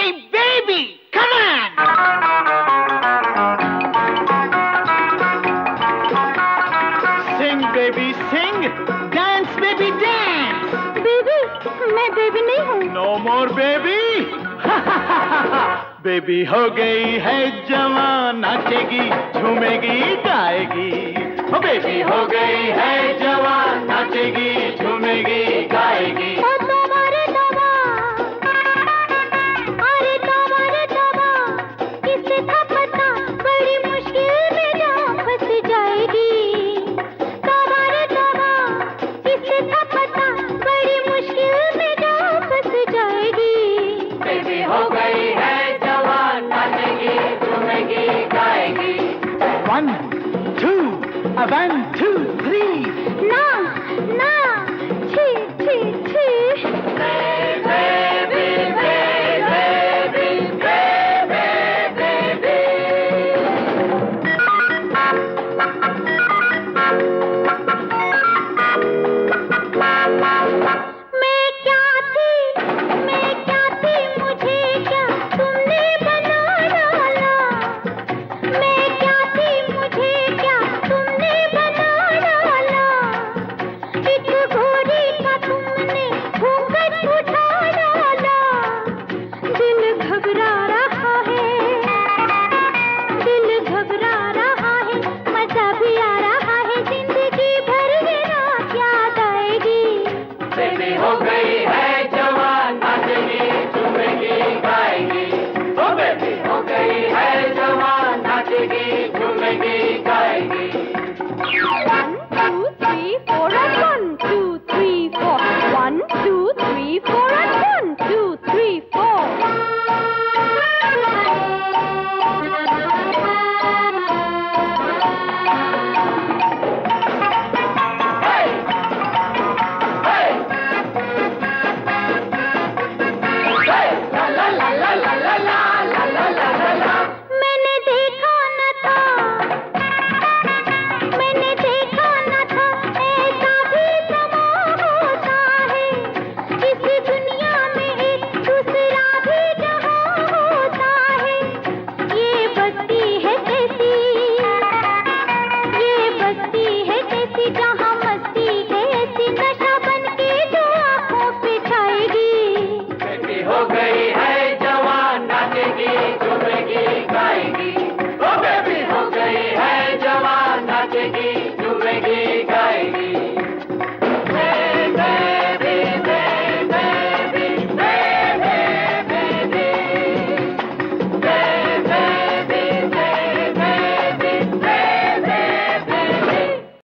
Hey baby, come on! Sing baby, sing. Dance baby, dance. Baby, मैं baby नहीं हूँ। No more baby. Baby हो गई है जवान, नाचेगी, झूमेगी, गाएगी। ओ बेबी हो गई है जवान, नाचेगी, झूमेगी, गाएगी। One, two, 3. ना, ना, छी, छी, छी। हो गई है जवान, नाचेगी, झूमेगी, गाएगी। ओ बेबी हो गई है जवान, नाचेगी, झूमेगी, गाएगी।